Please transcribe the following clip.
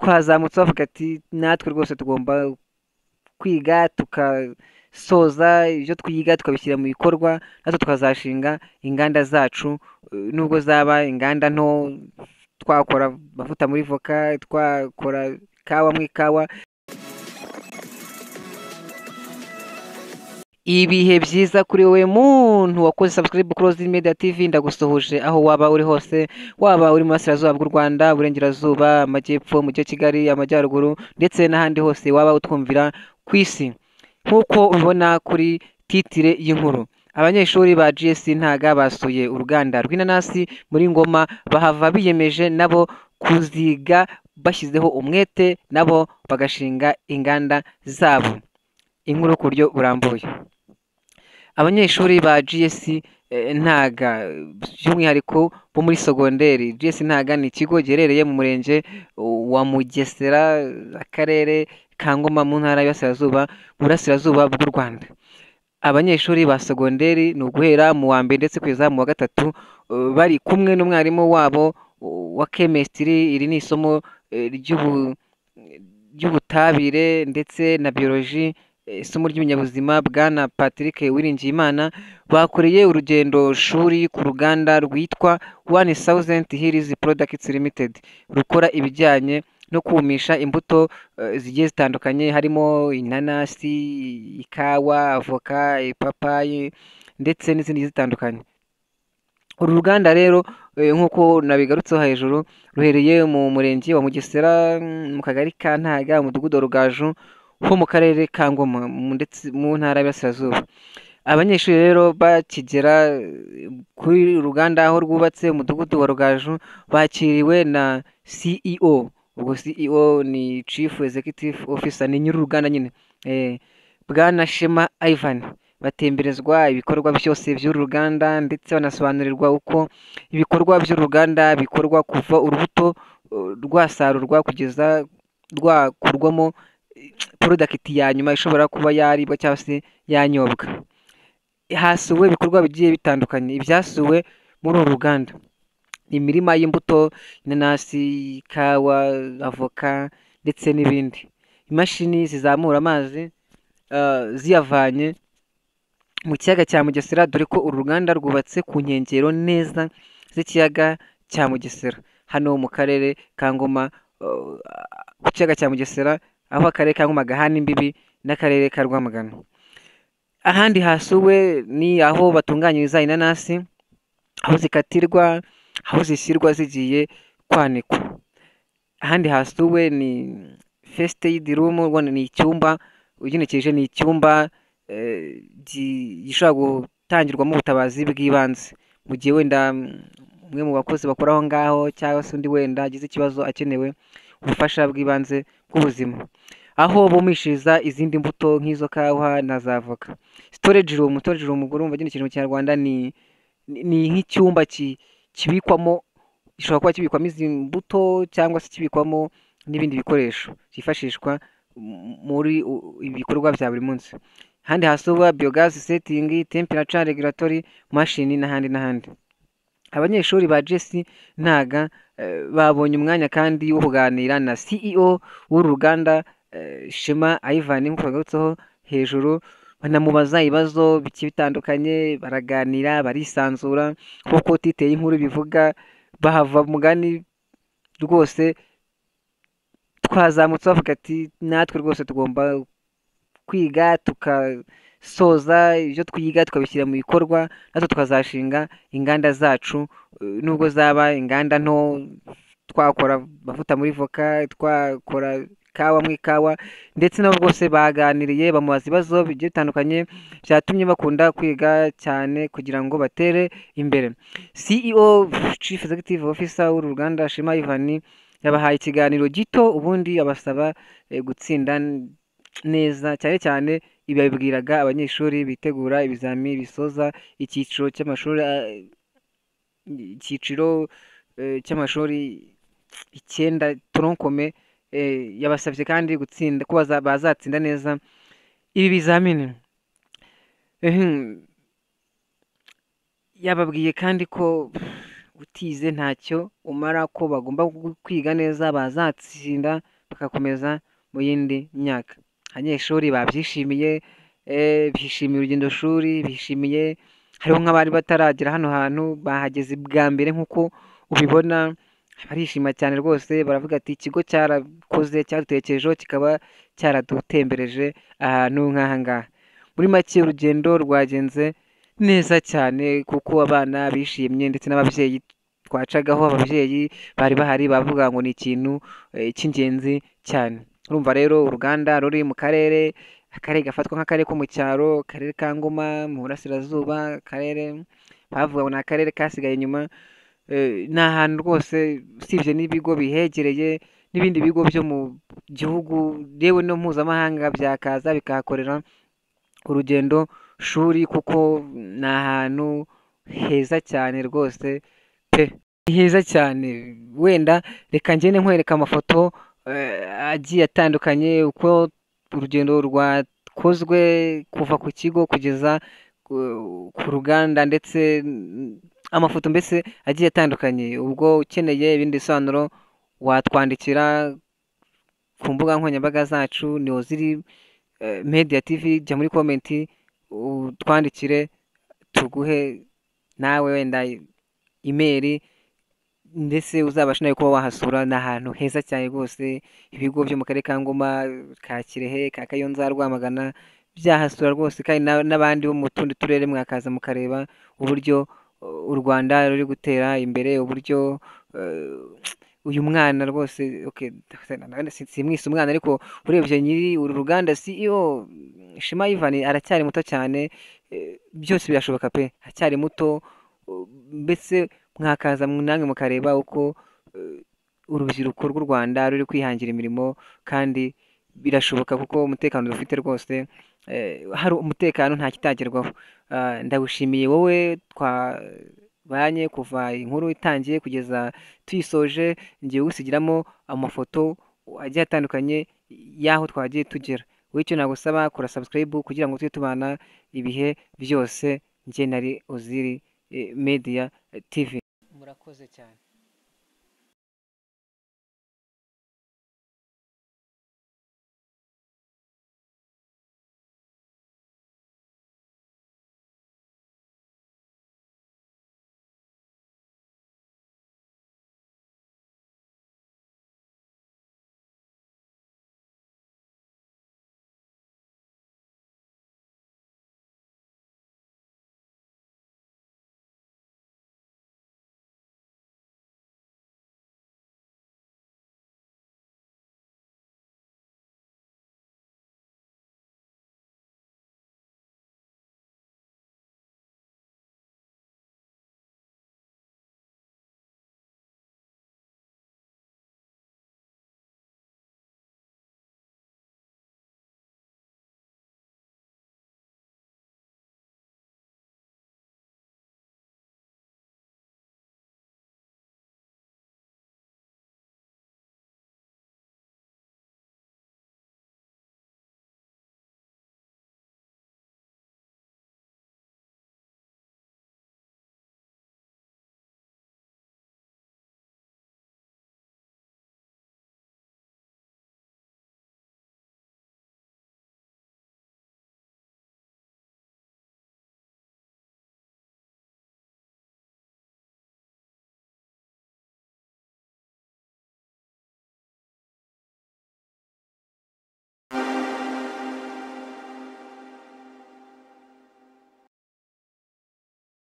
twazamutse bavuga ati natwe rwose tugomba kwiga tukasoza ibyo twiga tukabishyira mu bikorwa, natwe tukazashinga inganda zacu, nubwo zaba inganda nto, twakora amavuta muri voka, twakora ikawa mu ikawa. Ibihe byiza kuri wowe muntu wakoze subscribe kuri Rose Media TV, ndagusohoje aho waba uri hose, waba uri mu Burasirazuba bw'u Rwanda, Burengerazuba, Amajyepfo, Mujyi wa Kigali, Amajyaruguru ndetse n'ahandi hose waba utwumvira ku isi. Nk'uko ubibona kuri titire y'inkuru, abanyeshuri ba GS Ntaga basuye uruganda rw'inanasi muri Ngoma, bahava biyemeje nabo kuziga bashyizeho umwete, nabo bagashinga inganda zabo. Inkuru ku buryo burambuye. Abanyeshuri ba GS Ntaga by'umwihariko bo muri sogonderi. GS Ntaga ni ikigo giherereye mu murenge wa Mugesera, akarere ka Ngoma, mu ntara y'Iburasirazuba, Burasirazuba bw'u Rwanda. Abanyeshuri ba sogonderi ni uguhera mu wa mbere ndetse kugeza mu wa gatatu, bari kumwe n'umwarimu wabo wa chemistry. Iri ni isomo ry'ubutabire ndetse na biology, isomo ry'ibinyabuzima. Bwana Patrick Uwiringiyimana bakoreye urugendo shuri ku ruganda rwitwa 1000 Hills Products Limited rukora ibijyanye no kumisha imbuto zigiye zitandukanye, harimo inanasi, ikawa, avoka, ipapayi ndetse n'izindi zitandukanye. Uru ruganda rero nk'uko nabigarutseho hejuru, ruhereye mu murenge wa Mugesera, mu kagari ka Ntaga, umudugudu wa Rugaju, ho mu karere ka Ngoma ndetse mu ntara y'Iburasirazuba. Abanyeshuri rero bakigera kuri uruganda aho rwubatse umudugudu wa Rugaju, bakiriwe na CEO. Ubwo CEO ni Chief Executive Officer, ni nyir'uruganda nyine, Bwana Shema Ivan. Batemberezwa ibikorwa byose by'uru ruganda ndetse banasobanurirwa uko ibikorwa by'uruganda bikorwa, kuva urubuto rwasarurwa kugeza rwakurwamo product ya nyuma ishobora kuba yaribwa cyangwa se yanyobwa. Hasuwe ibikorwa bigiye bitandukanye. Ibyasuwe muri uru ruganda: imirima y'imbuto, inanasi, ikawa, avoka ndetse n'ibindi. Imashini zizamura amazi ziyavanye mu kiyaga cya Mugesera, dore ko uru ruganda rwubatse ku nkengero neza z'ikiyaga cya Mugesera, hano mu karere ka Ngoma, ku kiyaga cya Mugesera, aho akarere ka Ngoma gahana imbibi n'akarere ka Rwamagana. Ahandi hasuwe ni aho batunganyiriza inanasi, aho zikatirwa, aho zishyirwa zigiye kwanikwa. Ahandi hasuwe ni first aid room, ni icyumba ugenekereje, ni icyumba gishobora gutangirwamo ubutabazi bw'ibanze mu gihe wenda umwe mu bakozi bakora aho ngaho cyangwa se undi wenda agize ikibazo akenewe ubufasha bw'ibanze bw'ubuzima. Aho bumishiriza izindi mbuto nk'izo kawa na za avoka. Storage room urumva genekereje mu Kinyarwanda ni nk'icyumba kibikwamo, gishobora kuba kibikwamo izi mbuto cyangwa se kibikwamo n'ibindi bikoresho byifashishwa muri ibikorwa bya buri munsi. Ahandi hasuba biogas setting, temperature regulatory machine n'ahandi. Abanyeshuri ba GS Ntaga babonye umwanya kandi wo kuganira na CEO w'uru ruganda, Shema Ivan, nk'uko bagarutseho hejuru. Banamubaza ibibazo bigiye bitandukanye, baraganira, barisanzura nk'uko titeye inkuru bivuga. Bahava mugani rwose twazamutse bavuga ati natwe rwose tugomba kwiga tukasoza ibyo twiga tukabishyira mu bikorwa, natwe tukazashinga inganda zacu, nubwo zaba inganda nto, twakora amavuta muri voka, twakora ikawa mu ikawa. Ndetse nabo rwose baganiriye, bamubaza ibibazo bigiye bitandukanye byatumye bakunda kwiga cyane kugira ngo batere imbere. CEO Chief Executive Officer w'uru ruganda, Shema Ivan, yabahaye ikiganiro gito, ubundi abasaba gutsinda neza. Cyane cyane ibi babibwiraga abanyeshuri bitegura ibizami bisoza icyiciro cy'amashuri 9 toronkome. Yabasabye kandi gutsinda, ko bazatsinda neza ibi bizamini. Yababwiye kandi ko utize ntacyo umara, ko bagomba kwiga neza bazatsinda bagakomeza mu yindi myaka. Abanyeshuri babyishimiye, bishimiye urugendo shuri, bishimiye, hariho nk'abari bataragera hano hantu bahageze bwa mbere nk'uko ubibona, barishima cyane rwose, baravuga ati ikigo cyarakoze, cyadutekerejeho, kikaba cyaradutembereje ahantu nk'aha ngaha. Muri make urugendo rwagenze neza cyane kuko abana bishimye ndetse n'ababyeyi twacagaho, ababyeyi bari bahari bavuga ngo ni ikintu cy'ingenzi cyane. Urumva rero uruganda ruri mu akarere gafatwa nk'akarere ko mu cyaro, akarere ka Ngoma mu burasirazuba, akarere bavuga ngo ni akarere kasigaye inyuma. Ni ahantu rwose usibye n'ibigo bihegereye n'ibindi bigo byo mu gihugu yewe no mpuzamahanga byakaza bikahakorera urugendo shuri, kuko ni ahantu heza cyane rwose pe, ni heza cyane. Wenda reka ngende nkwereka amafoto agiye atandukanye uko urugendo rwakozwe kuva ku kigo kugeza ku ruganda, ndetse amafoto mbese agiye atandukanye. Ubwo ukeneye ibindi bisobanuro watwandikira ku mbuga nkoranyambaga zacu, niho ziri Media TV, jya muri komenti utwandikire tuguhe nawe wenda imeri, ndetse uzabasha nawe kuba wahasura. Ni ahantu heza cyane rwose, ibigo byo mu karere ka Ngoma, ka Kirehe, ka Kayonza, Rwamagana byahasura rwose, kandi n'abandi bo mu tundi turere mwakaza mukareba uburyo u Rwanda ruri gutera imbere, uburyo uyu mwana rwose simwise umwana, ariko urebye nyiri uru ruganda CEO Shema Ivan aracyari muto cyane. Byose birashoboka pe, aracyari muto. Mbese mwakaza namwe mukareba uko urubyiruko rw'u Rwanda ruri kwihangira imirimo, kandi birashoboka kuko umutekano dufite rwose, hari umutekano nta kitagerwaho. Ndagushimiye wowe twabanye kuva inkuru itangiye kugeza tuyisoje, ngiye gusigiramo amafoto agiye atandukanye y'aho twagiye tugera. Wowe icyo nagusaba, kora subscribe kugira ngo tujye tubana ibihe byose. Njye nari Oziri Media TV. Murakoze cyane.